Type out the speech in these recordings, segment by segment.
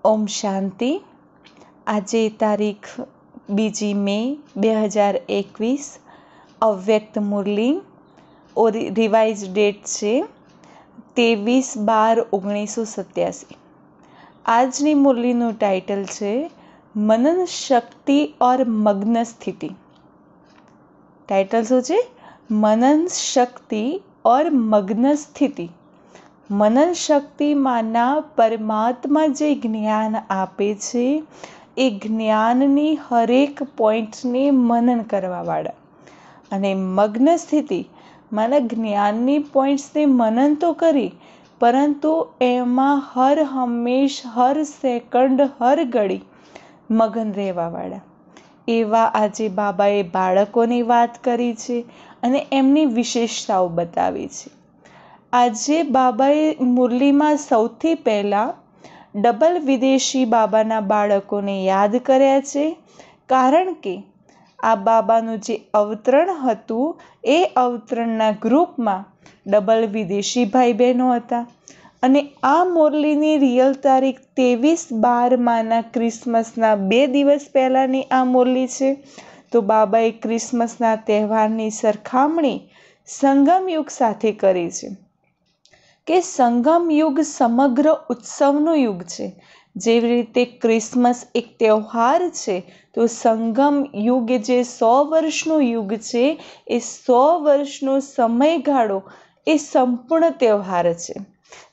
ઓમ શાંતિ. આજે તારીખ 2 મે 2021, અવ્યક્ત Murali. Revise date છે 23/12/1987. આજની મુરલીનું ટાઇટલ છે મનન શક્તિ और મગ્ન સ્થિતિ. ટાઇટલ શું છે? મનન શક્તિ और મગ્ન સ્થિતિ. મનન શક્તિમાંના પરમાત્મા જે જ્ઞાન આપે છે એ જ્ઞાનની હરેક પોઈન્ટને મનન કરવાવાળા, અને મગ્ન સ્થિતિ માના જ્ઞાનની પોઈન્ટ્સને મનન તો કરી, પરંતુ એમાં હર હંમેશ, હર સેકન્ડ, હર ઘડી મગન રહેવાવાળા. એવા આજે બાબાએ બાળકોની વાત કરી છે અને એમની વિશેષતાઓ બતાવી છે. આજે બાબાએ મુરલીમાં સૌથી પહેલાં ડબલ વિદેશી બાબાના બાળકોને યાદ કર્યા છે, કારણ કે આ બાબાનું જે અવતરણ હતું એ અવતરણના ગ્રુપમાં ડબલ વિદેશી ભાઈ બહેનો હતા. અને આ મુરલીની રિયલ તારીખ 23/12 ક્રિસમસના 2 દિવસ પહેલાંની આ મુરલી છે. તો બાબાએ ક્રિસમસના તહેવારની સરખામણી સંગમ યુગ સાથે કરી છે કે સંગમ યુગ સમગ્ર ઉત્સવનો યુગ છે. જેવી રીતે ક્રિસમસ એક તહેવાર છે, તો સંગમ યુગ જે 100 વર્ષનો યુગ છે, એ 100 વર્ષનો સમયગાળો એ સંપૂર્ણ તહેવાર છે.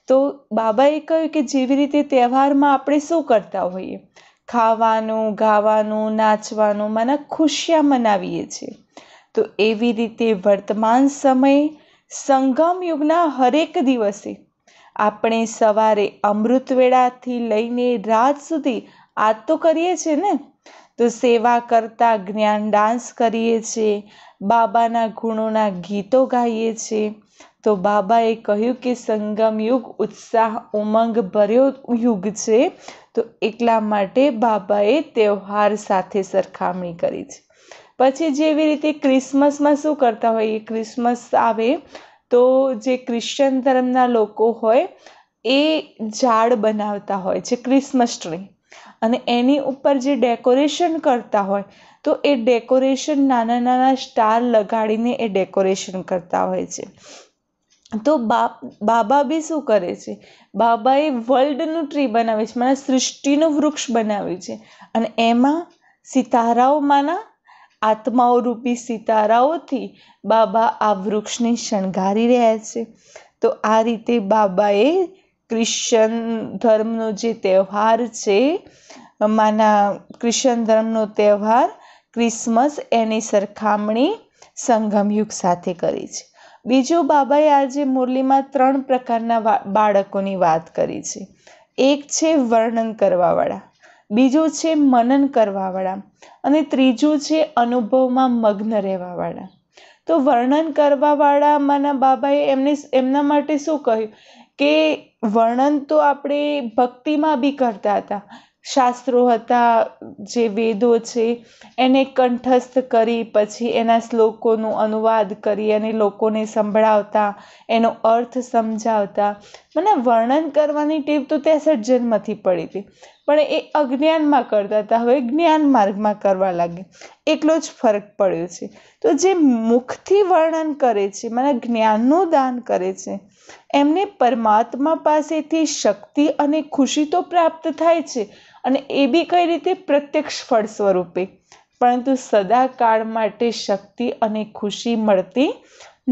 તો બાબાએ કહ્યું કે જેવી રીતે તહેવારમાં આપણે શું કરતા હોઈએ, ખાવાનું, ગાવાનું, નાચવાનું, માના ખુશિયા મનાવીએ છીએ. તો એવી રીતે વર્તમાન સમય સંગમ યુગના હરેક દિવસે આપણે સવારે અમૃત વેળાથી લઈને રાત સુધી આ તો કરીએ છીએ ને. તો સેવા કરતા જ્ઞાન ડાન્સ કરીએ છીએ, બાબાના ગુણોના ગીતો ગાઈએ છીએ. તો બાબાએ કહ્યું કે સંગમ યુગ ઉત્સાહ ઉમંગ ભર્યો યુગ છે, તો એટલા માટે બાબાએ તહેવાર સાથે સરખામણી કરી છે. પછી જેવી રીતે ક્રિસમસમાં શું કરતા હોઈએ, ક્રિસમસ આવે તો જે ક્રિશ્ચન ધર્મના લોકો હોય એ ઝાડ બનાવતા હોય છે, ક્રિસમસ ટ્રી, અને એની ઉપર જે ડેકોરેશન કરતા હોય, તો એ ડેકોરેશન નાના નાના સ્ટાર લગાડીને એ ડેકોરેશન કરતા હોય છે. તો બાબા બી શું કરે છે, બાબાએ વર્લ્ડનું ટ્રી બનાવે છે, માના સૃષ્ટિનું વૃક્ષ બનાવ્યું છે, અને એમાં સિતારાઓમાંના આત્માઓ રૂપી સિતારાઓથી બાબા આ વૃક્ષને શણગારી રહ્યા છે. તો આ રીતે બાબાએ ક્રિશ્ચન ધર્મનો જે તહેવાર છે, માના ક્રિશ્ચન ધર્મનો તહેવાર ક્રિસમસ, એની સરખામણી સંગમયુગ સાથે કરી છે. બીજું, બાબાએ આજે મુરલીમાં 3 પ્રકારના બાળકોની વાત કરી છે. એક છે વર્ણન કરવાવાળા, બીજું છે મનન કરવાવાળા, અને ત્રીજું છે અનુભવમાં મગ્ન રહેવાવાળા. તો વર્ણન કરવાવાળા માના બાબાએ એમના માટે શું કહ્યું કે વર્ણન તો આપણે ભક્તિમાં બી કરતા હતા. શાસ્ત્રો હતા, જે વેદો છે એને કંઠસ્થ કરી, પછી એના શ્લોકોનું અનુવાદ કરી અને લોકોને સંભળાવતા, એનો અર્થ સમજાવતા. મને વર્ણન કરવાની ટેવ તો 63 જન્મથી પડી હતી, પણ એ અજ્ઞાનમાં કરતા હતા. હવે જ્ઞાન માર્ગમાં કરવા લાગે, એટલો જ ફરક પડ્યો છે. તો જે મુખથી વર્ણન કરે છે, મને જ્ઞાનનું દાન કરે છે, એમને પરમાત્મા પાસેથી શક્તિ અને ખુશી તો પ્રાપ્ત થાય છે, અને એ બી કઈ રીતે પ્રત્યક્ષ ફળ સ્વરૂપે, પરંતુ સદાકાળ માટે શક્તિ અને ખુશી મળતી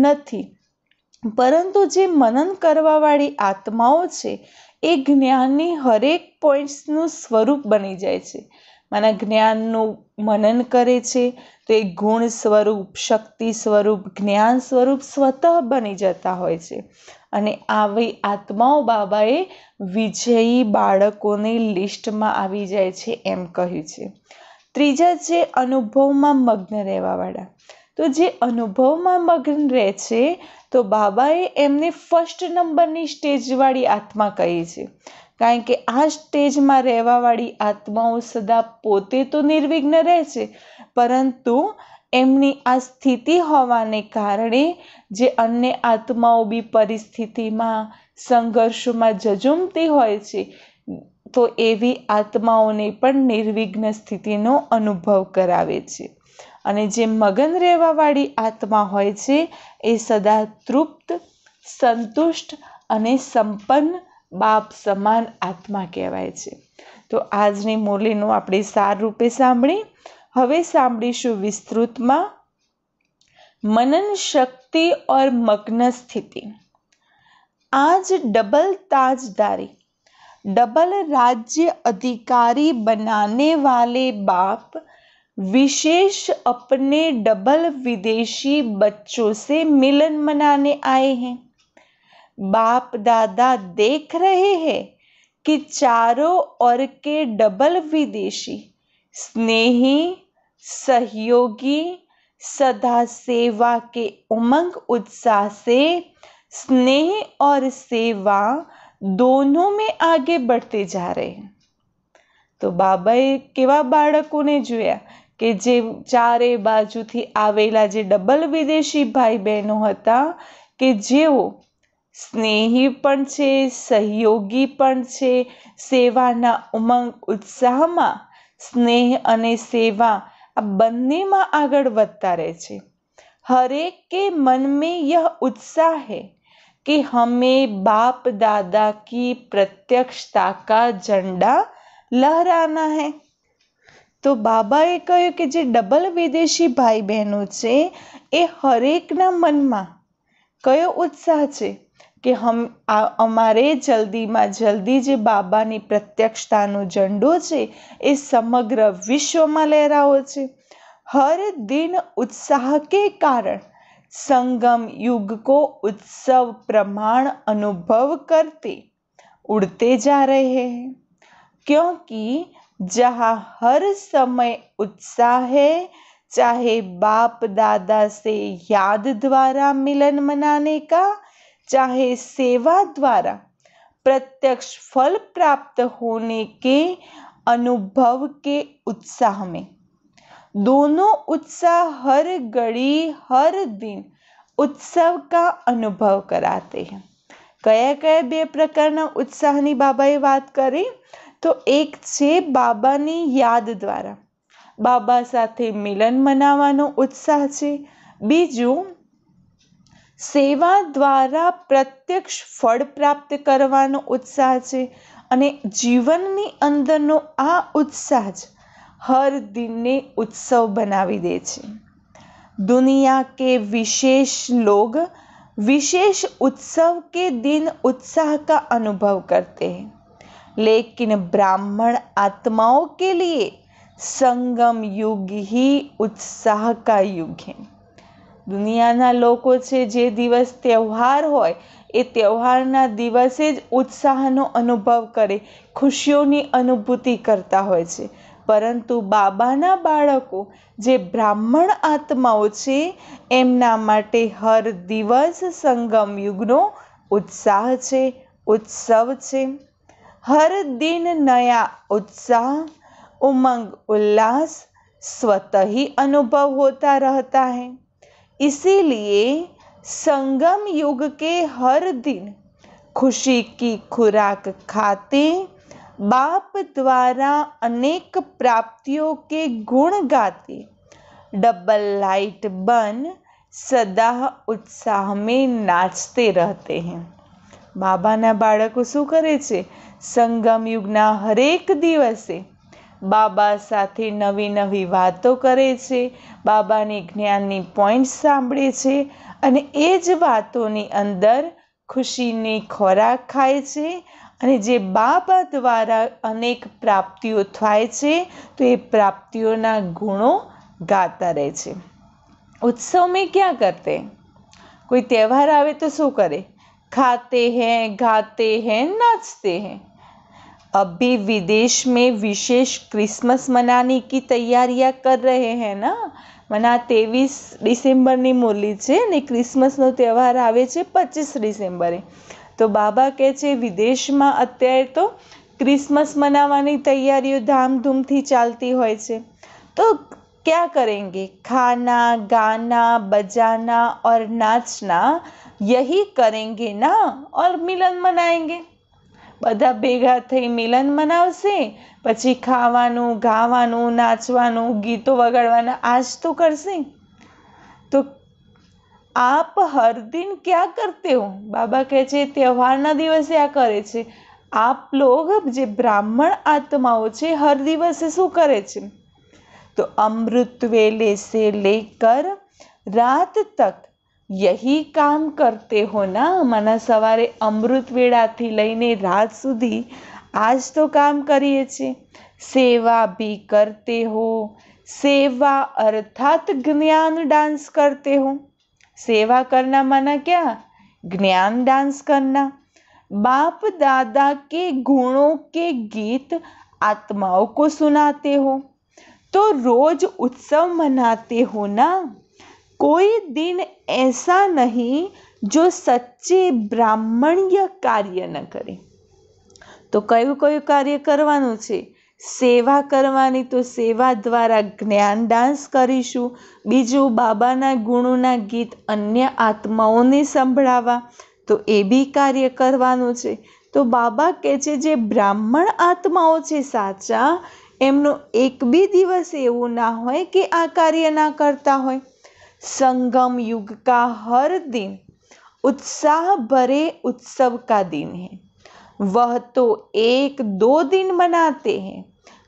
નથી. પરંતુ જે મનન કરવાવાળી આત્માઓ છે એ જ્ઞાનની હરેક પોઈન્ટ્સનું સ્વરૂપ બની જાય છે. માના જ્ઞાનનું મનન કરે છે તો એ ગુણ સ્વરૂપ, શક્તિ સ્વરૂપ, જ્ઞાન સ્વરૂપ સ્વતઃ બની જતા હોય છે. અને આવી આત્માઓ બાબાએ વિજયી બાળકોની લિસ્ટમાં આવી જાય છે એમ કહ્યું છે. ત્રીજા છે અનુભવમાં મગ્ન રહેવાવાળા. તો જે અનુભવમાં મગ્ન રહે છે, તો બાબાએ એમને 1st નંબરની સ્ટેજવાળી આત્મા કહી છે, કારણ કે આ સ્ટેજમાં રહેવાવાળી આત્માઓ સદા પોતે તો નિર્વિઘ્ન રહે છે, પરંતુ એમની આ સ્થિતિ હોવાને કારણે જે અન્ય આત્માઓ બી પરિસ્થિતિમાં, સંઘર્ષોમાં ઝઝૂમતી હોય છે, તો એવી આત્માઓને પણ નિર્વિઘ્ન સ્થિતિનો અનુભવ કરાવે છે. અને જે મગન રહેવાવાળી આત્મા હોય છે એ સદા તૃપ્ત, સંતુષ્ટ અને સંપન્ન બાપ સમાન આત્મા કહેવાય છે. તો આજની મુરલીનું આપણે સાર રૂપે સાંભળી. હવે સાંભળીશું વિસ્તૃતમાં मनन शक्ति और मग्न स्थिति। आज डबल ताजदारी, डबल राज्य अधिकारी बनाने वाले बाप विशेष अपने डबल विदेशी बच्चों से मिलन मनाने आए हैं। बाप दादा देख रहे हैं कि चारों ओर के डबल विदेशी स्नेही, सहयोगी, सदा सेवा के उमंग उत्साह से स्नेह और सेवा दोनों में आगे बढ़ते जा रहे हैं। तो बाबाए केवा बाळकोने जोया के जे चारे बाजुथी आवेला जे डबल विदेशी भाई बहनों हता के जेओ स्नेही पण छे, सहयोगी पण छे, सेवाना उमंग उत्साहमां स्नेह अने सेवा बन्ने में आगळ वधता रहे छे। हर एक के मन में यह उत्साह है कि हमें बाप दादा की प्रत्यक्षता का झंडा लहराना है। तो बाबाए कह्युं कि जे डबल विदेशी भाई बहनों छे ए हरेकना मनमा कयो उत्साह छे कि अमारे जल्दी में जल्दी जे बाबानी प्रत्यक्षतानो झंडो छे ए समग्र विश्व में लहरावो छे। हर दिन उत्साह के कारण संगम युग को उत्सव प्रमाण अनुभव करते उड़ते जा रहे हैं, क्योंकि जहाँ हर समय उत्साह है, चाहे बाप दादा से याद द्वारा मिलन मनाने का, चाहे सेवा द्वारा प्रत्यक्ष फल प्राप्त होने के अनुभव के उत्साह में, दोनों उत्साह हर घड़ी हर दिन उत्सव का अनुभव कराते हैं। कया कया बे प्रकारना उत्साहनी बाबाए वात करी? तो एक छे बाबानी याद द्वारा बाबा साथे मिलन मनावવાનો उत्साह छे। बीजू सेवा द्वारा प्रत्यक्ष फળ प्राप्त करवानो उत्साह छे। अने जीवननी अंदरनो आ उत्साह हर दिन ने उत्सव बनावी दे छे। दुनिया के विशेष लोग विशेष उत्सव के दिन उत्साह का अनुभव करते हैं, लेकिन ब्राह्मण आत्माओं के लिए संगम युग ही उत्साह का युग है। दुनियाना लोको छे जे दिवस तहेवार होय ए तहेवारना दिवसे ज उत्साहनो अनुभव करे, खुशीओनी अनुभूति करता होय छे। परंतु बाबाना बाळको जे ब्राह्मण आत्माओ छे एमना माटे हर दिवस संगम युगनो उत्साह छे, उत्सव छे। हर दिन नया उत्साह, उमंग, उल्लास स्वतः ही अनुभव होता रहता है। इसीलिए संगम युग के हर दिन खुशी की खुराक खाते बाप द्वारा अनेक प्राप्तियों के गुण गाते डबल लाइट बन सदा उत्साह में नाचते रहते हैं। बाबाना बाळको शुं करे छे? संगम युगना हरेक दिवसे बाबा साथे नवी नवी वातो करे छे, बाबानी ज्ञाननी पॉइंट्स सांभळे छे अने ए ज वातोनी अंदर खुशीनी खोराक खाय छे। अने जे बाबा द्वारा अनेक प्राप्तिओ थाय छे तो ए प्राप्तिओना गुणो गाता रहे छे। उत्सव में क्या करते? कोई त्यौहार आवे तो शू करे? खाते हैं, गाते हैं, नाचते हैं। अभी विदेश में विशेष क्रिसमस मनाने की तैयारियां कर रहे हैं ना। मना 23 डिसेम्बरनी मुरली छे ने क्रिसमसनो त्यौहार आवे छे 25 डिसेम्बरे। तो बाबा कहे छे विदेश में अत्यारे तो क्रिसमस मनावानी तैयारीओ धामधूमथी चालती होय छे। तो क्या करेंगे? खाना, गाना, बजाना और नाचना यही करेंगे ना और मिलन मनाएंगे। બધા ભેગા થઈ મિલન મનાવશે, પછી ખાવાનું, ગાવાનું, નાચવાનું, ગીતો વગાડવાના आज तो करશે। तो आप हर दिन क्या करते हो? बाबा કહે છે તહેવારના દિવસે આ કરે છે। आप लोग જે બ્રાહ્મણ આત્માઓ છે હર દિવસે શું કરે છે? तो अमृत वेले से लेकर रात तक यही काम करते हो ना। माना सवारे अमृत वेळाથી લઈને રાત સુધી आज तो काम કરીએ છીએ। सेवा भी करते हो। सेवा अर्थात ज्ञान डांस करते हो। सेवा करना माना क्या? ज्ञान डांस करना। बाप दादा के गुणों के गीत आत्माओं को सुनाते हो। तो रोज उत्सव मनाते हो ना। कोई दिन ऐसा नहीं जो सच्चे ब्राह्मण्य कार्य न करे। तो कયું કયું કાર્ય કરવાનું છે? સેવા કરવાની, તો સેવા દ્વારા જ્ઞાન ડાન્સ કરીશું। બીજું બાબાના ગુણોના ગીત અન્ય આત્માઓને સંભળાવવા, તો એ બી કાર્ય કરવાનું છે। તો બાબા કહે છે જે બ્રાહ્મણ આત્માઓ છે સાચા, એમનો એક બી દિવસ એવું ના હોય કે આ કાર્ય ના કરતા હોય। संगम युग का हर दिन उत्साह भरे उत्सव का दिन है। वह तो 1-2 दिन मनाते हैं,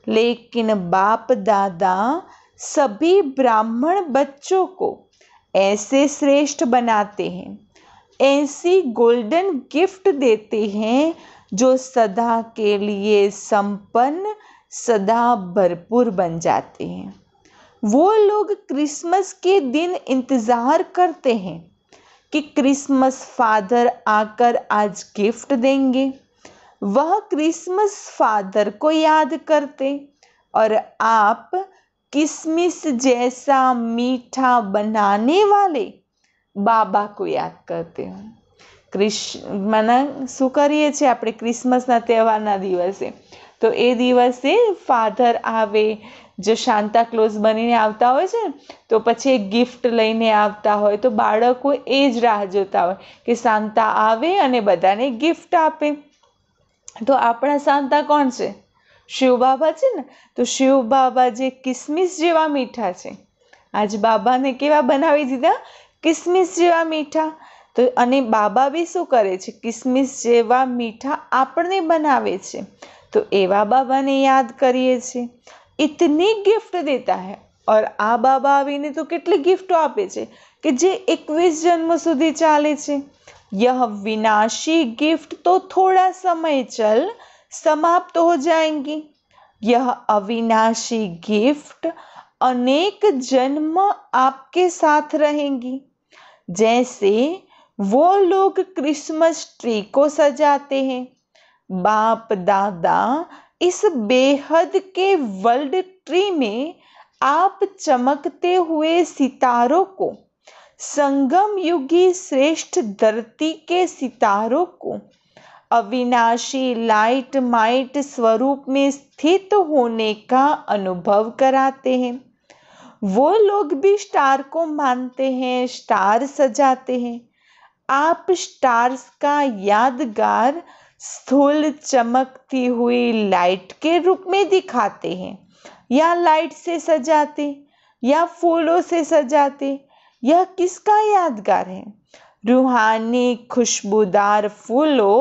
लेकिन बाप दादा सभी ब्राह्मण बच्चों को ऐसे श्रेष्ठ बनाते हैं, ऐसी गोल्डन गिफ्ट देते हैं जो सदा के लिए संपन्न, सदा भरपूर बन जाते हैं। वो लोग क्रिसमस के दिन इंतज़ार करते हैं कि क्रिसमस फादर आकर आज गिफ्ट देंगे। वह क्रिसमस फादर को याद करते और आप किसमिस जैसा मीठा बनाने वाले बाबा को याद करते हो। माना શું કરીએ છીએ આપણે ક્રિસમસના તહેવારના દિવસે? તો એ દિવસે ફાધર આવે, જો સાન્તા ક્લોઝ બનીને આવતા હોય છે તો પછી એક ગિફ્ટ લઈને આવતા હોય, તો બાળકો એ જ રાહ જોતા હોય કે સાન્તા આવે અને બધાને ગિફ્ટ આપે। તો આપણા સાન્તા કોણ છે? શિવ બાબા છે ને। તો શિવ બાબા જે કિસમિસ જેવા મીઠા છે, આજ બાબાને કેવા બનાવી દીધા? કિસમિસ જેવા મીઠા। તો અને બાબા બી શું કરે છે? કિસમિસ જેવા મીઠા આપણને બનાવે છે। तो एवा बाबा ने याद करिए छे। इतनी गिफ्ट देता है और आ बाबा आवीने तो केटली गिफ्टो आपे छे कि जे 21 जन्म सुधी चाले छे। यह विनाशी गिफ्ट तो थोड़ा समय चल समाप्त हो जाएंगी, यह अविनाशी गिफ्ट अनेक जन्म आपके साथ रहेंगी। जैसे वो लोग क्रिसमस ट्री को सजाते हैं, बाप दादा इस बेहद के वर्ल्ड ट्री में आप चमकते हुए सितारों को, संगम युगी श्रेष्ठ धरती के सितारों को अविनाशी लाइट माइट स्वरूप में स्थित होने का अनुभव कराते हैं। वो लोग भी स्टार को मानते हैं, स्टार सजाते हैं। आप स्टार्स का यादगार स्थूल चमकती हुई लाइट के रूप में दिखाते हैं, या लाइट से सजाते, या फूलों से सजाते। यह किसका यादगार है? रूहानी खुशबूदार फूलों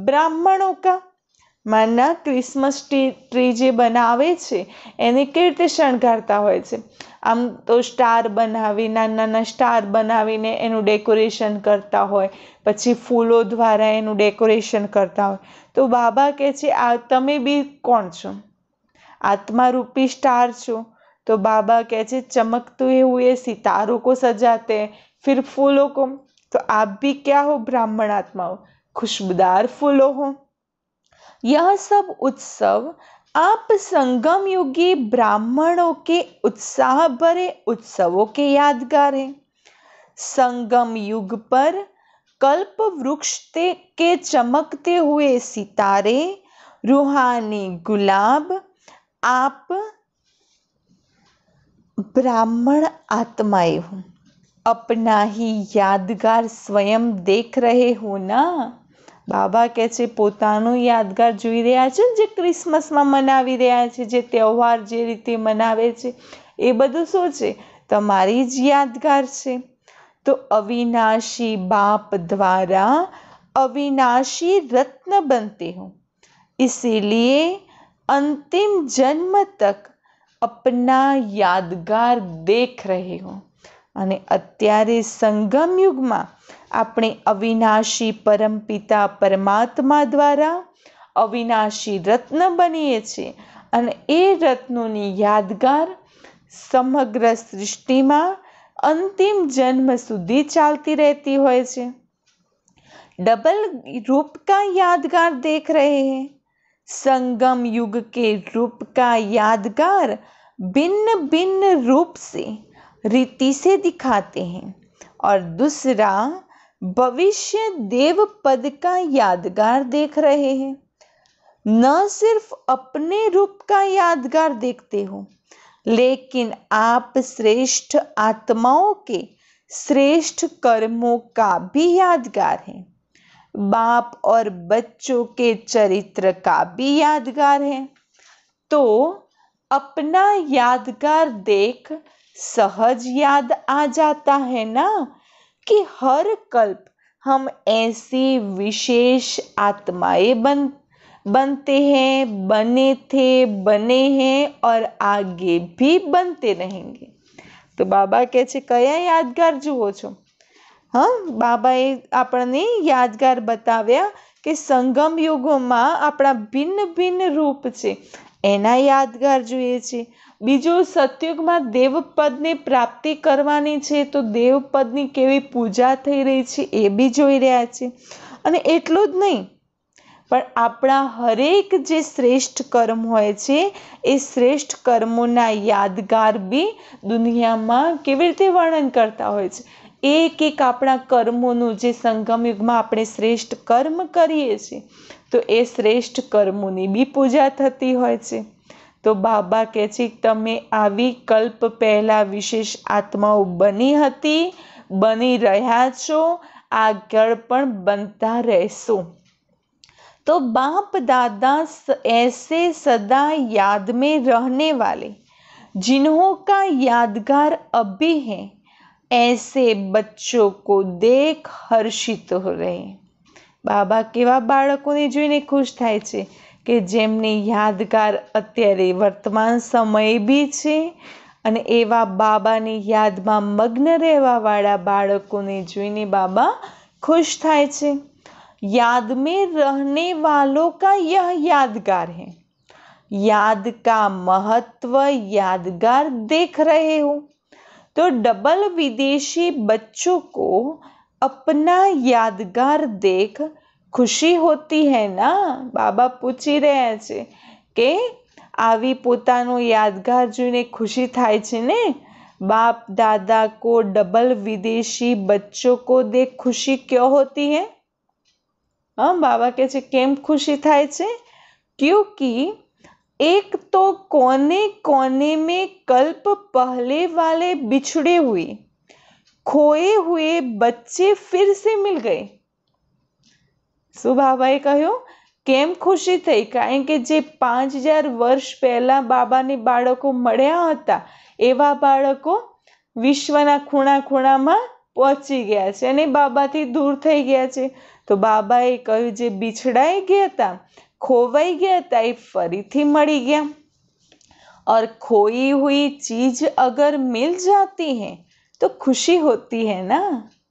ब्राह्मणों का। माना क्रिसमस ट्री जे बनावे छे एने केवी रीते शणगारता होय छे? आम तो स्टार बनावी, नाना स्टार बनावीने एनुं डेकोरेशन करता होय, पछी फूलो द्वारा एनुं डेकोरेशन करता होय। तो बाबा कहे छे आ तमे बी कोण छो? आत्मा रूपी स्टार छो। तो बाबा कहे छे चमकते हुए सितारों को सजाते, फिर फूलों को। तो आप भी क्या हो? ब्राह्मण आत्मा हो, खुशबूदार फूलों हो। यह सब उत्सव आप संगम युगी ब्राह्मणों के उत्साह भरे उत्सवों के यादगार हैं। संगम युग पर कल्प वृक्ष के चमकते हुए सितारे, रूहानी गुलाब, आप ब्राह्मण आत्माएं हो, अपना ही यादगार स्वयं देख रहे हो ना। બાબા કહે છે પોતાનું યાદગાર જોઈ રહ્યા છે, જે ક્રિસમસમાં મનાવી રહ્યા છે, જે તહેવાર જે રીતે મનાવે છે એ બધું શું છે? તમારી જ યાદગાર છે। तो अविनाशी बाप द्वारा अविनाशी रत्न बनते हो, इसीलिए अंतिम जन्म तक अपना यादगार देख रहे हो। અને અત્યારે સંગમ યુગમાં આપણે અવિનાશી પરમપિતા પરમાત્મા દ્વારા અવિનાશી રત્ન બનીએ છીએ અને એ રત્નોની યાદગાર સમગ્ર સૃષ્ટિમાં अंतिम जन्म સુધી ચાલતી रहती હોય છે। डबल रूप का यादगार देख रहे हैं। संगम युग के रूप का यादगार भिन्न भिन्न रूप से रीति से दिखाते हैं और दूसरा भविष्य देव पद का यादगार देख रहे हैं। न सिर्फ अपने रूप का यादगार देखते हो, लेकिन आप श्रेष्ठ आत्माओं के श्रेष्ठ कर्मों का भी यादगार है। बाप और बच्चों के चरित्र का भी यादगार है। तो अपना यादगार देख सहज याद आ जाता है ना कि हर कल्प हम ऐसी विशेष आत्माएं बनते हैं, बने थे, बने हैं और आगे भी बनते रहेंगे। तो बाबा કહે છે કયા યાદગાર જુઓ છો? હા, બાબાએ આપણને યાદગાર બતાવ્યા કે સંગમ યુગોમાં આપણા ભિન્ન ભિન્ન રૂપ છે એના યાદગાર જોઈએ છે। બીજું સતયુગમાં દેવપદની પ્રાપ્તિ કરવાની છે તો દેવપદની કેવી પૂજા થઈ રહી છે એ બી જોઈ રહ્યા છે। અને એટલું જ નહીં, પણ આપણા હરેક જે શ્રેષ્ઠ કર્મ હોય છે એ શ્રેષ્ઠ કર્મોના યાદગાર બી દુનિયામાં કેવી રીતે વર્ણન કરતા હોય છે। એક એક આપણા કર્મોનું જે સંગમ યુગમાં આપણે શ્રેષ્ઠ કર્મ કરીએ છીએ તો એ શ્રેષ્ઠ કર્મોની બી પૂજા થતી હોય છે। તો બાબા કહે છે તમે આવી કલ્પ પહેલા વિશેષ આત્માઓ બની હતી, બની રહ્યા છો, આગળ પણ બનતા રહેશો। तो बाप दादा ऐसे सदा याद में रहने वाले जिन्हों का यादगार अभी है, ऐसे बच्चों को देख हर्षित हो रहे। बाबा केवा बाळकोने जोईने खुश थाय छे કે જેમની યાદગાર અત્યારે વર્તમાન સમય બી છે અને એવા બાબાની યાદમાં મગ્ન રહેવાવાળા બાળકોને જોઈને બાબા ખુશ થાય છે। याद में रहने वालों का यह यादगार है। याद का महत्व यादगार देख रहे हो तो डबल विदेशी बच्चों को अपना यादगार देख खुशी होती है ना। बाबा पूछी रहे छे के आवी पोतानो यादगार जोईने खुशी थाय छे ने। बाप दादा को डबल विदेशी बच्चों को देख खुशी क्यों होती है? हाँ, बाबा કહે છે કેમ ખુશી થાય છે? क्योंकि एक तो कोने कोने में कल्प पहले वाले बिछड़े हुए खोए हुए बच्चे फिर से मिल गए। શું બાબાએ કહ્યું? કેમ ખુશી થઈ? કારણ કે જે 5000 વર્ષ પહેલા બાબાને બાળકો મળ્યા હતા એવા બાળકો વિશ્વના ખૂણા ખૂણામાં પહોંચી ગયા છે અને બાબાથી દૂર થઈ ગયા છે। તો બાબાએ કહ્યું જે બિછડાઈ ગયા હતા, ખોવાઈ ગયા હતા એ ફરીથી મળી ગયા। और खोई हुई चीज अगर मिल जाती है तो खुशी होती है ना।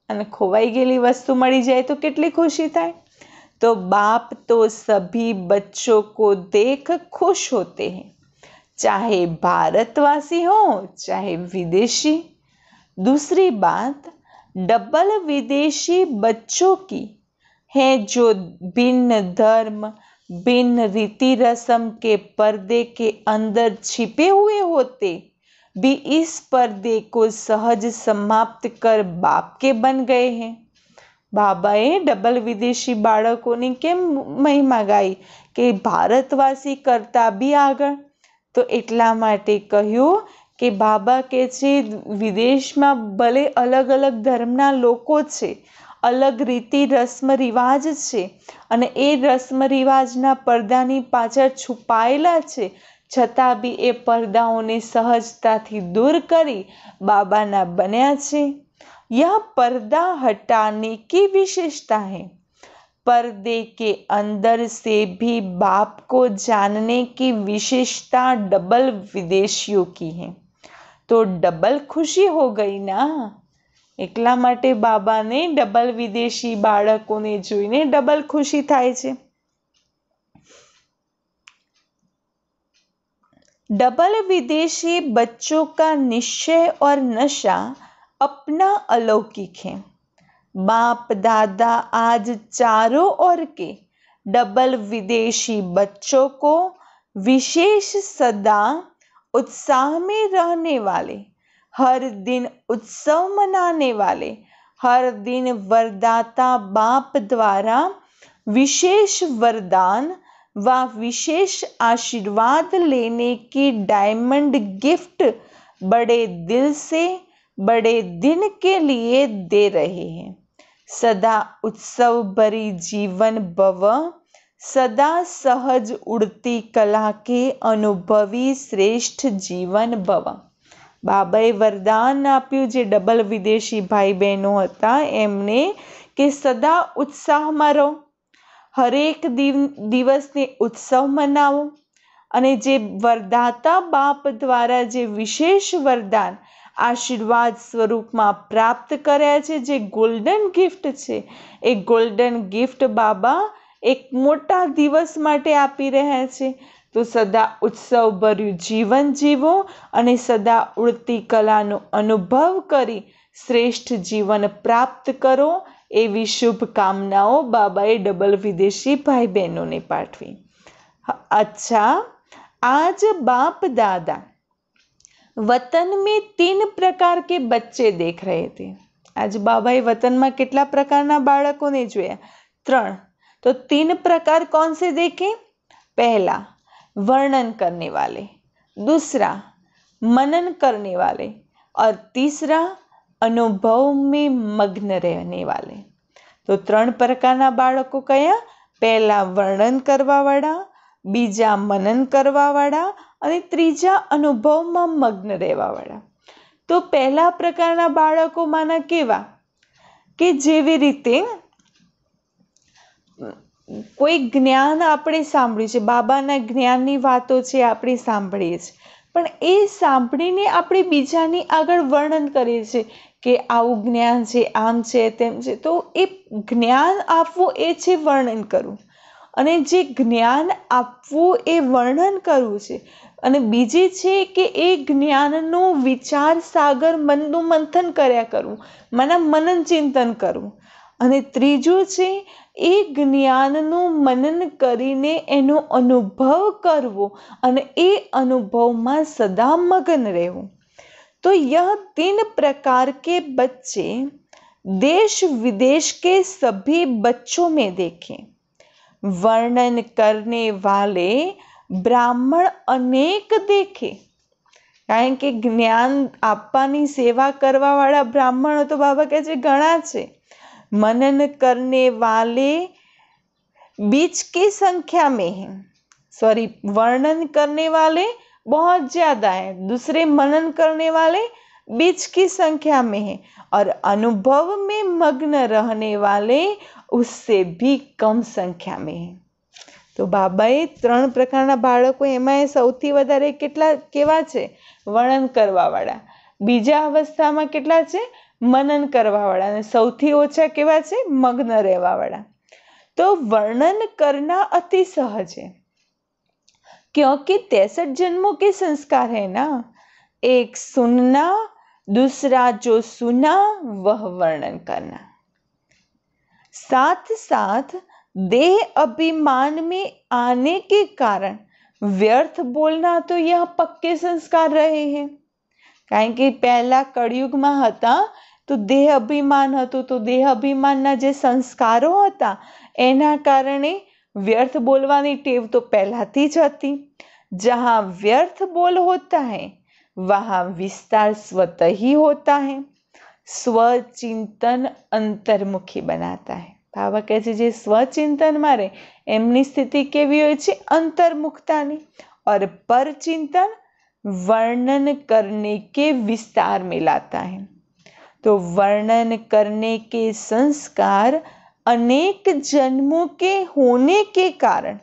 અને ખોવાઈ ગયેલી વસ્તુ મળી જાય તો કેટલી ખુશી થાય। तो बाप तो सभी बच्चों को देख खुश होते हैं, चाहे भारतवासी हो चाहे विदेशी। दूसरी बात, डबल विदेशी बच्चों की है जो भिन्न धर्म भिन्न रीति रस्म के पर्दे के अंदर छिपे हुए होते भी इस पर्दे को सहज समाप्त कर बाप के बन गए हैं। बाबाए डबल विदेशी बाळकोनी केम महिमा गाई के भारतवासी करता भी આગળ। તો એટલા માટે કહ્યું કે બાબા કહે છે વિદેશમાં ભલે અલગ અલગ ધર્મના લોકો છે અલગ રીતિ રસ્મ રિવાજ છે અને એ રસ્મ રિવાજના પડદાની પાછળ છુપાયેલા છે, છતાં બી એ પડદાઓને સહજતાથી દૂર કરી બાબાના બન્યા છે। यह पर्दा हटाने की विशेषता है। पर्दे के अंदर से भी बाप को जानने की विशेषता डबल विदेशियों की है। तो डबल खुशी हो गई ना। એટલા માટે બાબાને ડબલ વિદેશી બાળકોને જોઈને ડબલ ખુશી થાય છે। डबल विदेशी बच्चों का निश्चय और नशा अपना अलौकिक है। बाप दादा आज चारों ओर के डबल विदेशी बच्चों को विशेष सदा उत्साह में रहने वाले, हर दिन उत्सव मनाने वाले, हर दिन वरदाता बाप द्वारा विशेष वरदान व विशेष आशीर्वाद लेने की डायमंड गिफ्ट बड़े दिल से बड़े दिन के लिए दे रहे हैं। सदा उत्सव भरी जीवन भव, सदा सहज उड़ती कला के अनुभवी श्रेष्ठ जीवन भव। બાબાએ વરદાન આપ્યું જે ડબલ વિદેશી ભાઈ બહેનો હતા એમને કે સદા ઉત્સાહમાં રહો, હરેક દિવસને ઉત્સવ મનાવો અને જે વરદાતા બાપ દ્વારા જે વિશેષ વરદાન આશીર્વાદ સ્વરૂપમાં પ્રાપ્ત કર્યા છે, જે ગોલ્ડન ગિફ્ટ છે, એ ગોલ્ડન ગિફ્ટ બાબા એક મોટા દિવસ માટે આપી રહ્યા છે। તો સદા ઉત્સવભર્યું જીવન જીવો અને સદા ઉડતી કલાનો અનુભવ કરી શ્રેષ્ઠ જીવન પ્રાપ્ત કરો, એવી શુભકામનાઓ બાબાએ ડબલ વિદેશી ભાઈ બહેનોને પાઠવી। अच्छा, आज बाप दादा वतन में 3 प्रकार के बच्चे देख रहे थे। आज बाबाए वतનમાં કેટલા પ્રકારના બાળકોને જોયા? 3। तो 3 प्रकार कौन से देखे? पहला वर्णन करने वाले, दूसरा मनन करने वाले और तीसरा अनुभव में मग्न रहने वाले। तो 3 प्रकारना बाळको कया? पहला वर्णन करवावाळा, बीजा मनन करवावाळा અને ત્રીજા અનુભવમાં મગ્ન રહેવાવાળા। તો પહેલા પ્રકારના બાળકોમાંના કેવા? કે જેવી રીતે કોઈ જ્ઞાન આપણે સાંભળ્યું છે, બાબાના જ્ઞાનની વાતો છે આપણે સાંભળીએ છીએ, પણ એ સાંભળીને આપણે બીજાની આગળ વર્ણન કરીએ છીએ કે આવું જ્ઞાન છે, આમ છે, તેમ છે। તો એ જ્ઞાન આપવું એ છે વર્ણન કરવું, અને જે જ્ઞાન આપવું એ વર્ણન કરવું છે, અને બીજી છે કે એ જ્ઞાનનું વિચાર સાગર મનનું મંથન કર્યા કરવું, મનન ચિંતન કરવું, અને ત્રીજું છે એ જ્ઞાનનું મનન કરીને એનો અનુભવ કરવો અને એ અનુભવમાં સદા મગન રહેવું। तो यह 3 प्रकार के बच्चे देश विदेश के सभी बच्चों में देखें। वर्णन करने वाले ब्राह्मण अनेक देखे, કારણ કે જ્ઞાન આપવાની સેવા કરવાવાળા બ્રાહ્મણો તો બાબા કહે છે ઘણા છે। मनन करने वाले बीच की संख्या में हैं, वर्णन करने वाले बहुत ज्यादा हैं, दूसरे मनन करने वाले बीच की संख्या में हैं, और अनुभव में मग्न रहने वाले उससे भी कम संख्या में हैं। तो बाबाए 3 प्रकारना बाळको एमां सौथी वधारे केवा छे? वर्णन करवावाळा। बीजा अवस्थामां केटला छे? मनन करवावाळा। અને સૌથી ઓછા કેવા છે? મગ્ન રહેવાવાળા। तो वर्णन करना अति सहज है, क्योंकि 63 जन्मों के संस्कार है ना। एक सुनना, दूसरा जो सुना वह वर्णन करना, साथ साथ देह अभिमान में आने के कारण व्यर्थ बोलना तो यह पक्के संस्कार रहे हैं। કારણ કે પહેલા કળિયુગમાં હતા તો દેહ અભિમાન હતું, તો દેહ અભિમાનના જે સંસ્કારો હતા એના કારણે વ્યર્થ બોલવાની ટેવ તો પહેલાથી જ હતી। जहाँ व्यर्थ बोल होता है वहाँ विस्तार स्वतः ही होता है। स्वचिंतन अंतर्मुखी बनाता है। बाबा કહે છે જે સ્વચિંતનમાં રહે એમની સ્થિતિ કેવી હોય છે? अंतर्मुखतानी। और पर चिंतन वर्णन करने के विस्तार में लाता है। तो वर्णन करने के संस्कार अनेक जन्मों के होने के कारण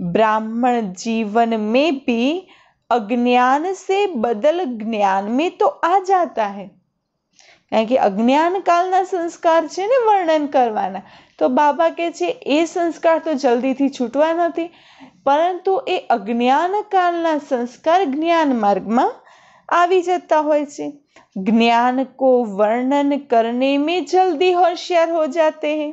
ब्राह्मण जीवन में भी अज्ञान से बदल ज्ञान में तो आ जाता है। કારણ કે અજ્ઞાન કાળના સંસ્કાર છે ને વર્ણન કરવાના, તો બાબા કહે છે એ સંસ્કાર તો જલ્દીથી છૂટવા નથી, પરંતુ એ અજ્ઞાન કાળના સંસ્કાર જ્ઞાન માર્ગમાં આવી જતા હોય છે। ज्ञान को वर्णन करने में जल्दी होशियार हो जाते हैं।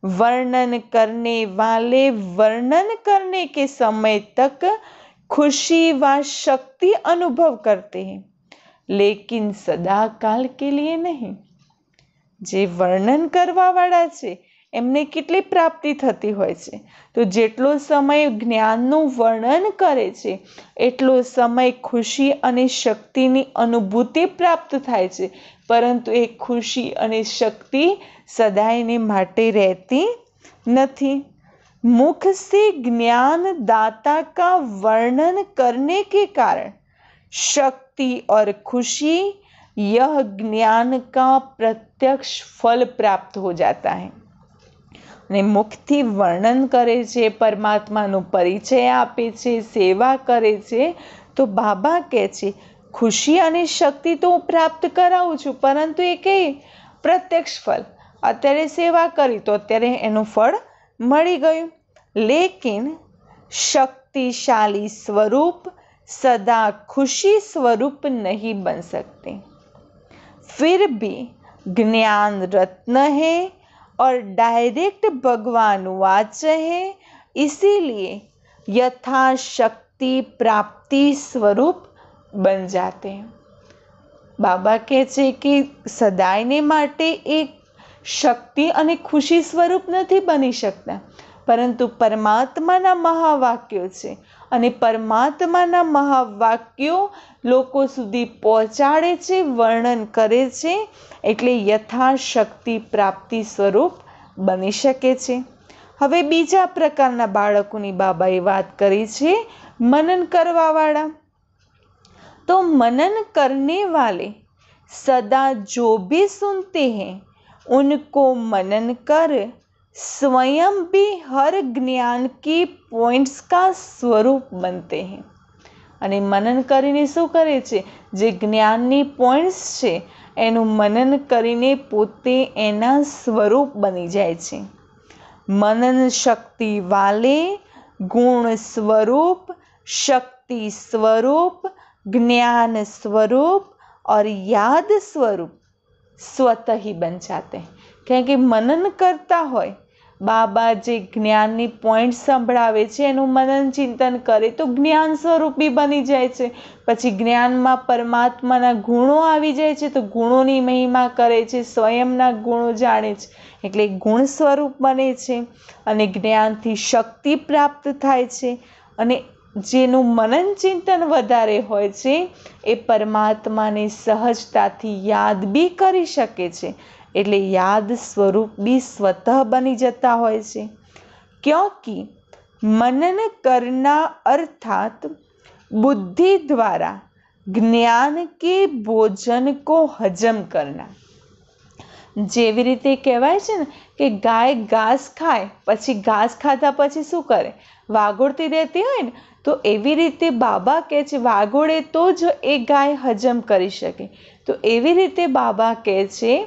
वर्णन करने वाले वर्णन करने के समय तक खुशी व शक्ति अनुभव करते हैं, लेकिन सदा काल के लिए नहीं। जे वर्णन करवा वाला छे एमने કેટલી પ્રાપ્તિ થતી હોય છે, તો જેટલો સમય જ્ઞાનનું વર્ણન કરે છે એટલો સમય ખુશી અને શક્તિની અનુભૂતિ પ્રાપ્ત થાય છે, પરંતુ એ ખુશી અને શક્તિ સદાયને માટે રહેતી નથી। मुख से ज्ञान दाता का वर्णन करने के कारण शक्ति और खुशी यह ज्ञान का प्रत्यक्ष फल प्राप्त हो जाता है। અને મુખથી વર્ણન કરે છે, પરમાત્માનો પરિચય આપે છે, સેવા કરે છે, તો બાબા કહે છે ખુશી અને શક્તિ તો હું પ્રાપ્ત કરાવું છું, પરંતુ એ કઈ પ્રત્યક્ષ ફળ, અત્યારે સેવા કરી તો અત્યારે એનું ફળ મળી ગયું, लेकिन शक्तिशाली स्वरूप सदा खुशी स्वरूप नहीं बन सकते। फिर भी ज्ञान रत्न है और डायरेक्ट भगवान वाच है, इसीलिए यथाशक्ति प्राप्ति स्वरूप बन जाते हैं। बाबा કહે છે કે સદાયને માટે એક શક્તિ અને ખુશી સ્વરૂપ નથી બની શકતા, પરંતુ પરમાત્માના મહાવાક્યો છે અને પરમાત્માના મહાવાક્યો લોકો સુધી પહોંચાડે છે, વર્ણન કરે છે, એટલે યથાશક્તિ પ્રાપ્તિ સ્વરૂપ બની શકે છે। હવે બીજા પ્રકારના બાળકોની બાબાએ વાત કરી છે, मनन करवा वाला। तो मनन करने वाले सदा जो भी सुनते हैं उनको मनन कर स्वयं भी हर ज्ञान की पॉइंट्स का स्वरूप बनते हैं। અને મનન કરીને શું કરે છે? જે જ્ઞાનની પોઈન્ટ્સ છે એનું મનન કરીને પોતે એના સ્વરૂપ બની જાય છે। मनन शक्ति वाले गुण स्वरूप, शक्ति स्वरूप, ज्ञान स्वरूप और याद स्वरूप स्वतः ही बन जाते हैं। क्योंकि मनन करता होय बाबा जे ज्ञाननी पॉइंट संभळावे छे एनुं मनन चिंतन करे तो ज्ञान स्वरूपी बनी जाय छे। पछी ज्ञानमां परमात्माना गुणो आवी जाय छे तो गुणोनी महिमा करे छे, स्वयंना गुणो जाणे छे એટલે ગુણ સ્વરૂપ બને છે અને જ્ઞાનથી શક્તિ પ્રાપ્ત થાય છે અને જેનું મનન ચિંતન વધારે હોય છે એ પરમાત્માને સહજતાથી યાદ બી કરી શકે છે એટલે યાદ સ્વરૂપ બી સ્વતઃ બની જતા હોય છે। क्योंकि मनन करना अर्थात बुद्धि द्वारा ज्ञान के भोजन को हजम करना। જેવી રીતે કહેવાય છે ને કે ગાય ઘાસ ખાય પછી ઘાસ ખાધા પછી શું કરે? વાગોળતી રહેતી હોય ને, તો એવી રીતે બાબા કહે છે વાગોળે તો જ એ ગાય હજમ કરી શકે। તો એવી રીતે બાબા કહે છે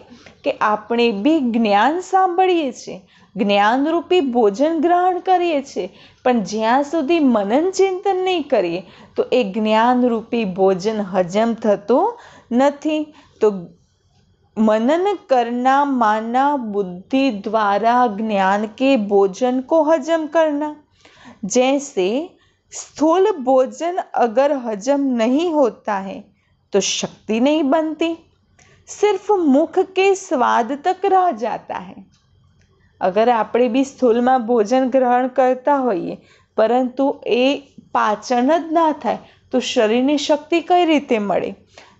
કે આપણે બી જ્ઞાન સાંભળીએ છીએ, જ્ઞાનરૂપી ભોજન ગ્રહણ કરીએ છીએ, પણ જ્યાં સુધી મનન ચિંતન નહીં કરીએ તો એ જ્ઞાનરૂપી ભોજન હજમ થતું નથી। તો मनन करना माना बुद्धि द्वारा ज्ञान के भोजन को हजम करना। जैसे स्थूल भोजन अगर हजम नहीं होता है तो शक्ति नहीं बनती, सिर्फ मुख के स्वाद तक रह जाता है। अगर આપણે બી સ્થૂલમાં ભોજન ગ્રહણ કરતા હોઈએ પરંતુ એ પાચન જ ના થાય તો શરીરને શક્તિ કઈ રીતે મળે?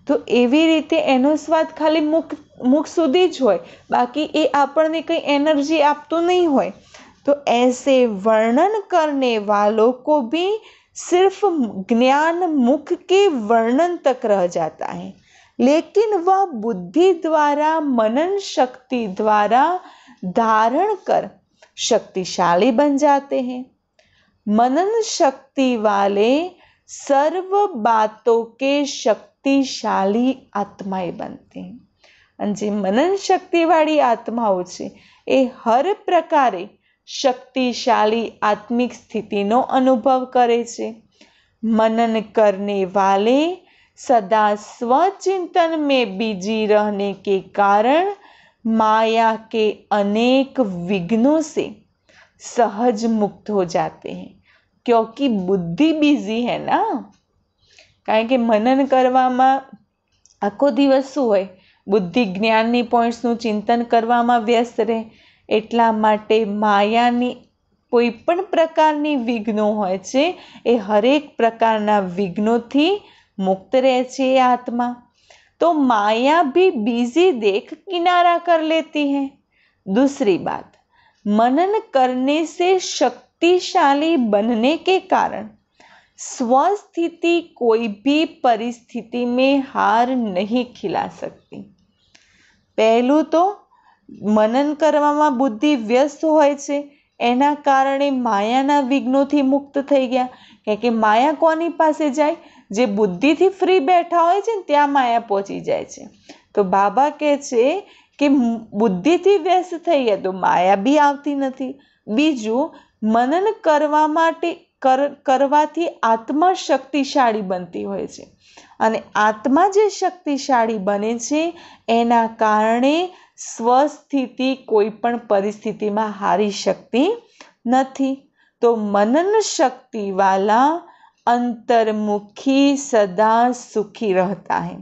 તો એવી રીતે એનો સ્વાદ ખાલી मुख સુધી જ હોય, बाकी એ આપણને કંઈ एनर्जी આપતું नहीं હોય। तो ऐसे वर्णन करने वालों को भी सिर्फ ज्ञान मुख के वर्णन तक रह जाता है, लेकिन वह बुद्धि द्वारा मनन शक्ति द्वारा धारण कर शक्तिशाली बन जाते हैं। मनन शक्ति वाले सर्व बातों के शक्तिशाली आत्माएं बनते हैं। અને જે મનન શક્તિવાળી આત્માઓ છે એ હર પ્રકારે शक्तिशाली आत्मिक स्थितिनो अनुभव करे छे। मनन करने वाले सदा स्वचिंतन में बिजी रहने के कारण माया के अनेक विघ्नों से सहज मुक्त हो जाते हैं, क्योंकि बुद्धि बिजी है ना। कारण के मनन करवामां आखो दिवस शुं होय, बुद्धि ज्ञाननी पॉइंट्सनुं चिंतन करवामां व्यस्त रहे, એટલા માટે માયાની કોઈ પણ પ્રકારની વિઘ્નો હોય છે એ હરેક પ્રકારના વિઘ્નોથી મુક્ત રહે છે આત્મા। तो माया भी बिजी देख किनारा कर लेती है। दूसरी बात, मनन करने से शक्तिशाली बनने के कारण स्वस्थिति कोई भी परिस्थिति में हार नहीं खिला सकती। पहलू तो मनन करवामां बुद्धि व्यस्त होय छे, एना कारणे मायाना विघ्नोथी मुक्त थई गया। के माया कोनी पासे जाय? जे बुद्धिथी फ्री बैठा होय छे त्यां माया पहोंची जाय छे। तो बाबा कहे छे कि बुद्धिथी व्यस्त थई गया तो माया बी आवती नथी। बीजुं, मनन करवा माटे करवाथी आत्मा शक्तिशाળી बनती होय छे, अने आत्मा जे शक्तिशाળી बने छे एना कारणे स्वस्थिति कोई पण परिस्थिति में हारी सकती नहीं। तो मनन शक्ति वाला अंतर्मुखी सदा सुखी रहता है।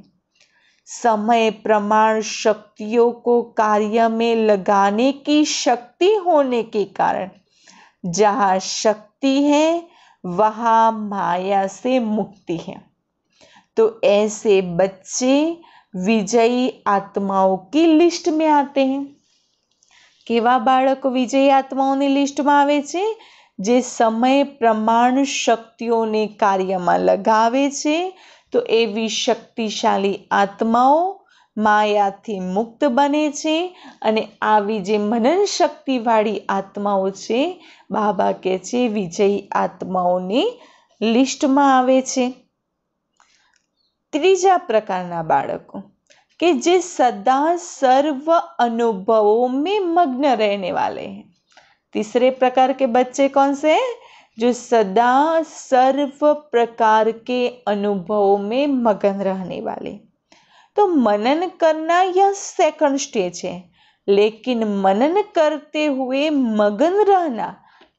समय प्रमाण शक्तियों को कार्य में लगाने की शक्ति होने के कारण जहाँ शक्ति है वहाँ माया से मुक्ति है। तो ऐसे बच्चे विजयी आत्माओं की लिस्ट में आते हैं। केवा बाळक विजयी आत्माओनी लिस्ट में आवे छे? जे समय प्रमाण शक्तिओं ने कार्य में लगावे छे। तो एवी शक्तिशाली आत्माओं मायाथी मुक्त बने छे अने आवी जे मनन शक्ति वाળી आत्माओं छे बाबा कहे छे विजयी आत्माओनी लिस्ट में आवे छे। तीजा प्रकारना बाळको कि जे सदा सर्व अनुभवों में मग्न रहने वाले हैं। तीसरे प्रकार के बच्चे कौन से हैं? जो सदा सर्व प्रकार के अनुभवों में मगन रहने वाले। तो मनन करना यह सेकंड स्टेज है, लेकिन मनन करते हुए मगन रहना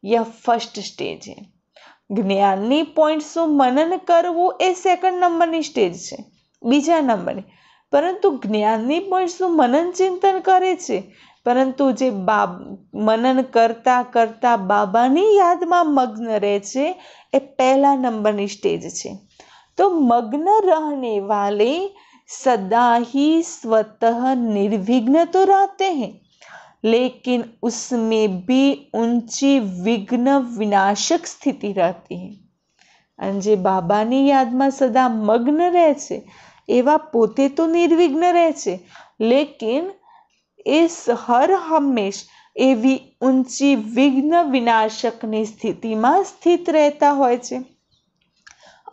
यह फर्स्ट स्टेज है। ज्ञाननी पॉइंट्स मनन करवू ए सेकंड नंबरनी स्टेज है, बीजा नंबरनी। परंतु ज्ञाननी पॉइंट्स मनन चिंतन करे छे, परंतु जे मनन करता करता बाबानी यादमां मग्न रहे छे ए पहला नंबरनी स्टेज छे। तो मग्न रहने वाले सदा ही स्वतः निर्विघ्न तो रहते हैं, लेकिन उसमें भी ऊंची विघ्न विनाशक स्थिति रहती है। अने जे बाबानी यादमां सदा मग्न रहे छे एवा पोते तो निर्विघ्न रहे छे, लेकिन इस हर हमेश एवी ऊंची विघ्न विनाशकनी स्थितिमां स्थित रहता होय छे।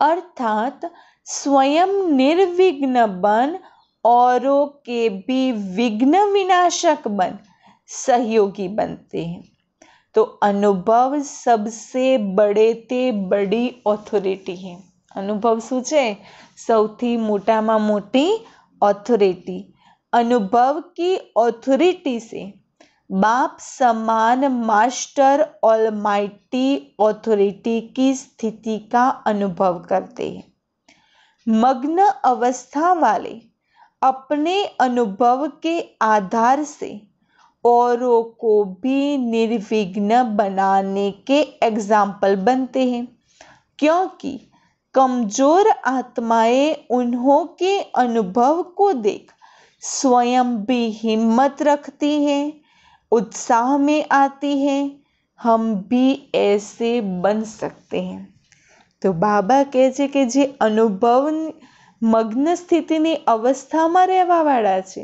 अर्थात स्वयं निर्विघ्न बन औरों के भी विघ्न विनाशक बन सहयोगी बनते हैं। तो अनुभव सबसे बड़े ते बड़ी ऑथोरिटी है। अनुभव शू छे? सौथी मोटामां मोटी ऑथोरिटी। अनुभव की ऑथोरिटी से बाप समान मास्टर ऑलमाइटी ऑथोरिटी की स्थिति का अनुभव करते हैं। मग्न अवस्था वाले अपने अनुभव के आधार से औरों को भी निर्विघ्न बनाने के एग्जाम्पल बनते हैं, क्योंकि कमजोर आत्माएं उन्हों के अनुभव को देख स्वयं भी हिम्मत रखती है, उत्साह में आती है। हम भी ऐसे बन सकते हैं। તો બાબા કહે છે કે જે અનુભવ મગ્ન સ્થિતિની અવસ્થામાં રહેવાવાળા છે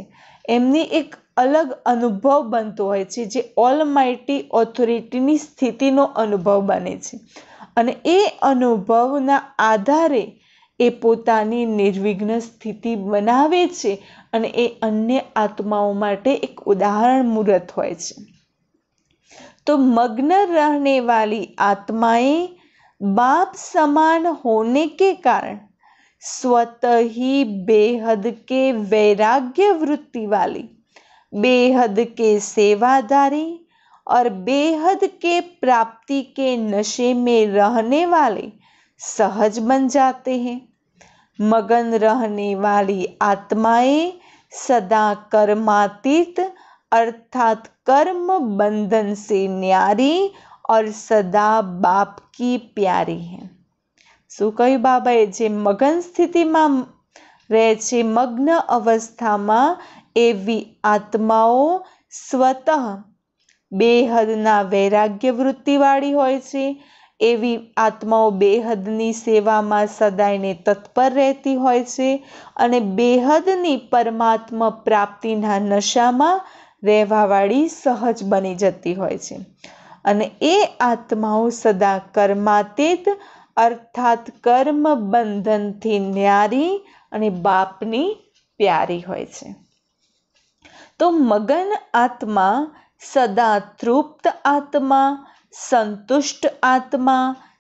એમની એક અલગ અનુભવ બનતો હોય છે, જે ઓલમાઇટી ઓથોરિટીની સ્થિતિનો અનુભવ બને છે અને એ અનુભવના આધારે એ પોતાની નિર્વિઘ્ન સ્થિતિ બનાવે છે અને એ અન્ય આત્માઓ માટે એક ઉદાહરણ મૂર્ત હોય છે। तो मग्न रहने वाली आत्माएं बाप समान होने के कारण स्वतः ही बेहद के वैराग्य वृत्ति वाली, बेहद के सेवादारी और बेहद के प्राप्ति के नशे में रहने वाले सहज बन जाते हैं। मगन रहने वाली आत्माएं सदा कर्मातीत अर्थात कर्म बंधन से न्यारी और सदा बाप की प्यारी है। શું કહ્યું બાબાએ? જે મગન સ્થિતિમાં રહે છે, મગ્ન અવસ્થામાં, એવી આત્માઓ સ્વતઃ બેહદના વૈરાગ્ય વૃત્તિવાળી હોય છે। એવી આત્માઓ બેહદની સેવામાં સદાયને તત્પર રહેતી હોય છે અને બેહદની પરમાત્મા પ્રાપ્તિના નશામાં રહેવાવાળી સહજ બની જતી હોય છે અને એ આત્માઓ સદા કર્માતીત અર્થાત કર્મ બંધનથી ન્યારી અને બાપની પ્યારી હોય છે। તો મગન આત્મા સદા તૃપ્ત આત્મા, संतुष्ट आत्मा,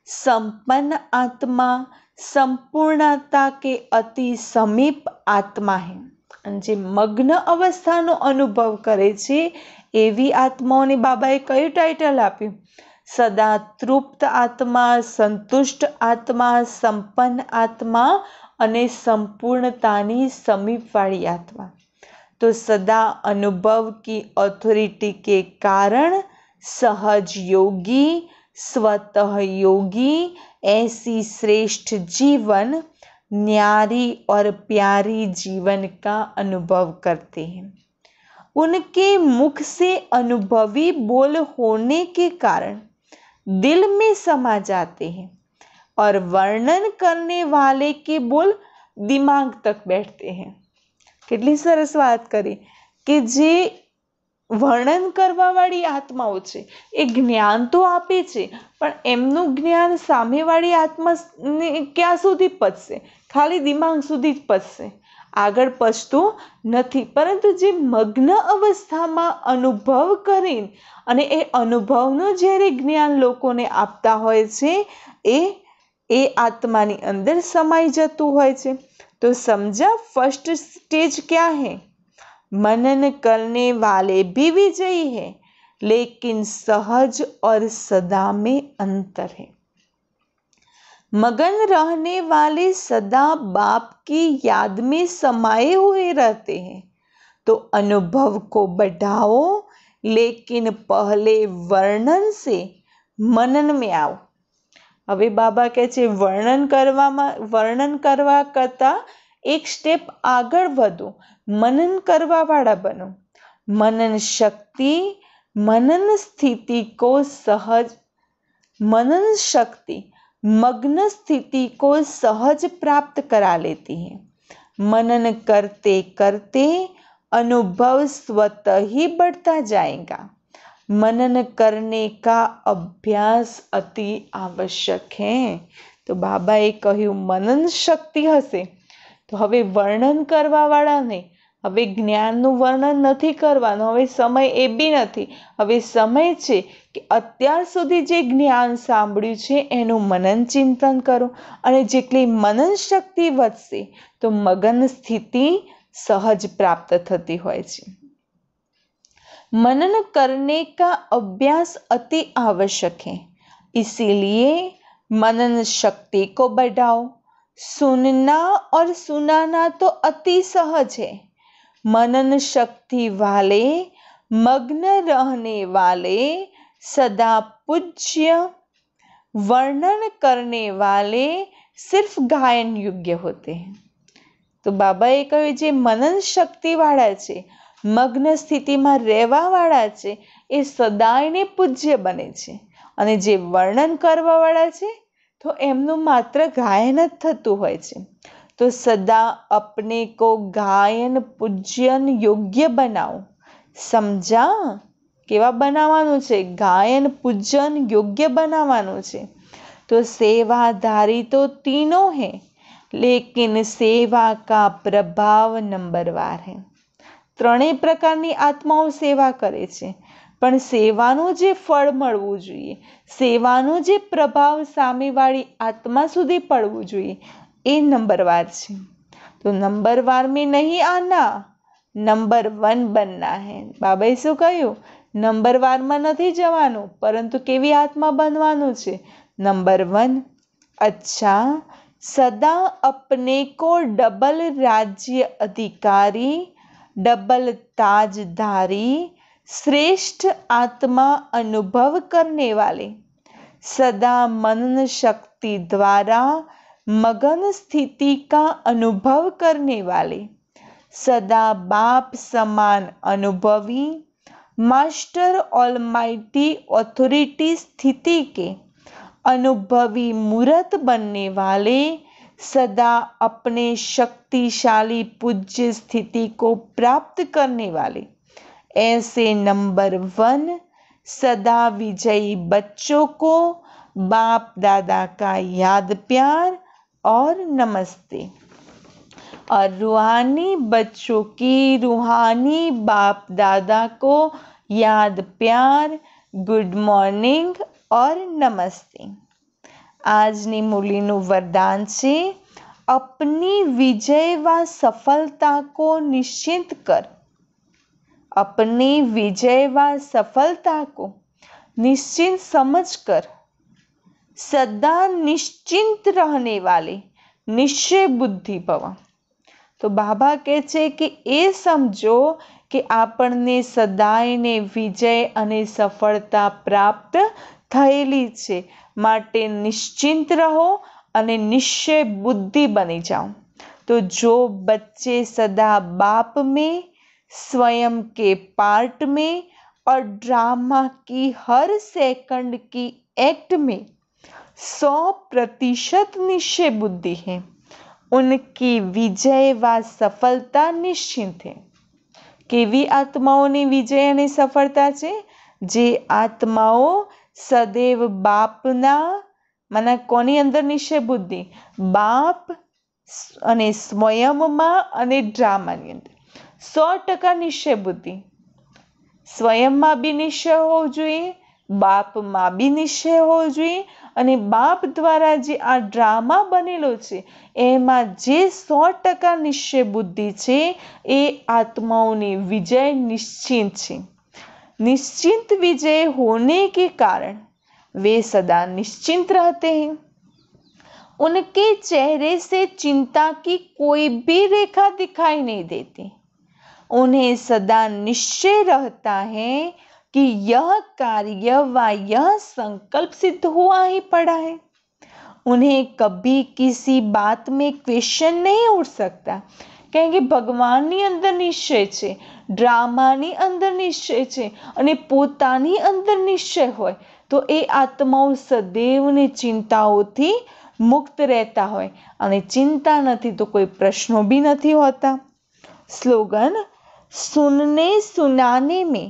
संपन्न आत्मा, संपूर्णता के अति समीप आत्मा है। जे मग्न अवस्थानो अनुभव करे छे एवी आत्माओने बाबाए कयुं टाइटल आप्युं? सदा तृप्त आत्मा, संतुष्ट आत्मा, संपन्न आत्मा अने संपूर्णतानी समीपवाળી आत्मा। तो सदा अनुभव की अथॉरिटी के कारण सहज योगी, स्वतः योगी ऐसी श्रेष्ठ जीवन, न्यारी और प्यारी जीवन का अनुभव करते हैं। उनके मुख से अनुभवी बोल होने के कारण दिल में समा जाते हैं और वर्णन करने वाले के बोल दिमाग तक बैठते हैं। કેટલી સરસ વાત કરી કે જે વર્ણન કરવાવાળી આત્માઓ છે એ જ્ઞાન તો આપે છે, પણ એમનું જ્ઞાન સામેવાળી આત્માને ક્યાં સુધી પચશે? ખાલી દિમાગ સુધી જ પચશે, આગળ પચતું નથી। પરંતુ જે મગ્ન અવસ્થામાં અનુભવ કરીને અને એ અનુભવનું જ્યારે જ્ઞાન લોકોને આપતા હોય છે એ આત્માની અંદર સમાઈ જતું હોય છે। तो समझा, फर्स्ट स्टेज क्या है? मनन करने वाले भी विजयी है, लेकिन सहज और सदा में अंतर है। मगन रहने वाले सदा बाप की याद में समाये हुए रहते हैं। तो अनुभव को बढ़ाओ, लेकिन पहले वर्णन से मनन में आओ। હવે બાબા કહે છે વર્ણન કરવા કરતાં એક સ્ટેપ આગળ વધો, मनन करवावाड़ा बनो। मनन शक्ति मनन स्थिति को सहज मनन शक्ति मग्न स्थिति को सहज प्राप्त करा लेती है। मनन करते करते अनुभव स्वतः ही बढ़ता जाएगा। मनन करने का अभ्यास अति आवश्यक है। तो बाबाए कह્યું मनन शक्ति हशे तो हवे वर्णन करवावाळा नहीं, हवे ज्ञानનું વર્ણન નથી કરવાનું, હવે સમય એ બી નથી। હવે સમય છે કે અત્યાર સુધી જે જ્ઞાન સાંભળ્યું છે એનું મનન ચિંતન કરો અને જેટલી મનન શક્તિ વધશે તો મગન સ્થિતિ સહજ પ્રાપ્ત થતી હોય છે। मनन करने का अभ्यास अति आवश्यक है, इसीलिए मनन शक्ति को बढ़ाओ। सुनना और सुनाना तो अति सहज है। मनन शक्ति वाले मग्न रहने वाले सदा पूज्य, वर्णन करने वाले सिर्फ गायन योग्य होते हैं। તો બાબાએ કહ્યું જે મનન શક્તિવાળા છે, મગ્ન સ્થિતિમાં રહેવાવાળા છે, એ સદાયને પૂજ્ય બને છે. અને જે વર્ણન કરવાવાળા છે તો એમનું માત્ર ગાયન જ થતું હોય છે. તો સદા અપને કો ગાયન પૂજ્યન યોગ્ય બનાવો. સમજા? કેવા બનાવવાનું છે? ગાયન પૂજન યોગ્ય બનાવવાનું છે. તો સેવાધારી તો તીનો હૈ, લેકિન સેવા કા પ્રભાવ નંબરવાર હૈ. ત્રણેય પ્રકારની આત્માઓ સેવા કરે છે, પણ સેવાનું જે ફળ મળવું જોઈએ, સેવાનું જે પ્રભાવ સામેવાળી આત્મા સુધી પડવું જોઈએ, એ નંબરવાર છે. તો નંબરવાર મેં નહીં આના, નંબર 1 બનના હૈ. બાબાએ શું કહ્યું? નંબરવારમાં નથી જવાનું, પરંતુ કેવી આત્મા બનવાનું છે? નંબર 1. અચ્છા, સદા અપને કો ડબલ રાજ્ય અધિકારી, डबल ताजधारी, श्रेष्ठ आत्मा अनुभव करने वाले, सदा मनन शक्ति द्वारा मगन स्थिति का अनुभव करने वाले, सदा बाप समान अनुभवी, मास्टर ऑलमाइटी ऑथोरिटी स्थिति के अनुभवी मूर्त बनने वाले, सदा अपने शक्तिशाली पूज्य स्थिति को प्राप्त करने वाले, ऐसे नंबर 1 सदा विजयी बच्चों को बाप दादा का याद प्यार और नमस्ते. और रूहानी बच्चों की रूहानी बाप दादा को याद प्यार, गुड मॉर्निंग और नमस्ते. આજની મુરલીનું વરદાન છે, अपनी विजय व सफलता को निश्चित कर. अपनी विजय व सफलता को निश्चित समझकर सदा निश्चिंत रहने वाले निश्चय बुद्धि भव. तो बाबा કહે છે કે એ સમજો કે આપણને સદાયને વિજય અને સફળતા પ્રાપ્ત થયેલી છે, માટે નિશ્ચિંત રહો અને નિશ્ચય बुद्धि बनी जाओ. तो जो बच्चे सदा बाप में, स्वयं के पार्ट में और ड्रामा की हर सेकंड की एक्ट में 100% निश्चय बुद्धि है, उनकी विजय व सफलता निश्चित है. केवी आत्माओनी विजय અને સફળતા છે? જે આત્માઓ સદૈવ બાપના મને કોની અંદર નિશ્ચય બુદ્ધિ? બાપ અને સ્વયંમાં અને ડ્રામાની અંદર 100% નિશ્ચય બુદ્ધિ. સ્વયંમાં બી નિશ્ચય હોવો જોઈએ, બાપમાં બી નિશ્ચય હોવો જોઈએ, અને બાપ દ્વારા જે આ ડ્રામા બનેલો છે એમાં જે 100% નિશ્ચય બુદ્ધિ છે એ આત્માઓની વિજય નિશ્ચિત છે. निश्चिंत विजय होने के कारण वे सदा निश्चिंत रहते हैं. उनके चेहरे से चिंता की कोई भी रेखा दिखाई नहीं देती. उन्हें सदा निश्चय रहता है कि यह कार्य व यह संकल्प सिद्ध हुआ ही पड़ा है. उन्हें कभी किसी बात में क्वेश्चन नहीं उठ सकता, કારણ કે ભગવાનની અંદર નિશ્ચય છે, ડ્રામાની અંદર નિશ્ચય છે અને પોતાની અંદર નિશ્ચય હોય તો એ આત્માઓ સદૈવને ચિંતાઓથી મુક્ત રહેતા હોય, અને ચિંતા નથી તો કોઈ પ્રશ્નો બી નથી હોતા. સ્લોગન, सुनने सुनाने में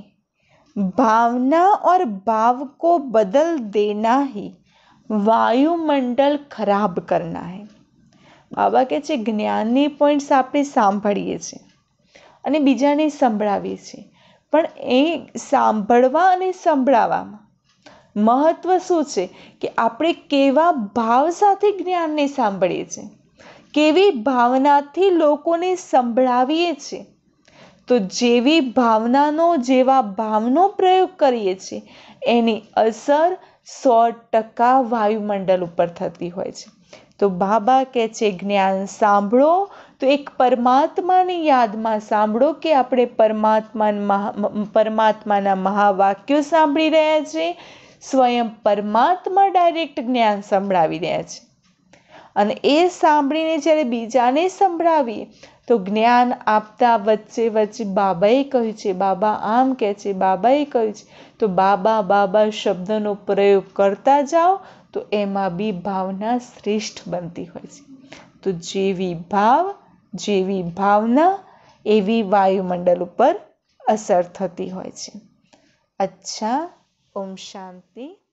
भावना और भाव को बदल देना ही वायुमंडल खराब करना है. બાબા કહે છે જ્ઞાનની પોઈન્ટ્સ આપણે સાંભળીએ છીએ અને બીજાને સંભળાવીએ છીએ, પણ એ સાંભળવા અને સંભળાવવામાં મહત્વ શું છે કે આપણે કેવા ભાવ સાથે જ્ઞાનને સાંભળીએ છીએ, કેવી ભાવનાથી લોકોને સંભળાવીએ છીએ. તો જેવી ભાવનાનો, જેવા ભાવનો પ્રયોગ કરીએ છીએ એની અસર 100% વાયુમંડળ ઉપર થતી હોય છે. તો બાબા કહે છે જ્ઞાન સાંભળો તો એક પરમાત્માની યાદમાં સાંભળો કે આપણે પરમાત્માના મહાવાક્યો સાંભળી રહ્યા છે, સ્વયં પરમાત્મા ડાયરેક્ટ જ્ઞાન સંભળાવી રહ્યા છે. અને એ સાંભળીને જ્યારે બીજાને સંભળાવીએ તો જ્ઞાન આપતા વચ્ચે વચ્ચે બાબાએ કહ્યું છે, બાબા આમ કહે છે, બાબાએ કહ્યું છે, તો બાબા બાબા શબ્દનો પ્રયોગ કરતા જાઓ તો એમાં બી ભાવના શ્રેષ્ઠ બનતી હોય છે. તો જેવી ભાવ જેવી ભાવના એવી વાયુમંડળ ઉપર અસર થતી હોય છે. અચ્છા, ઓમ શાંતિ.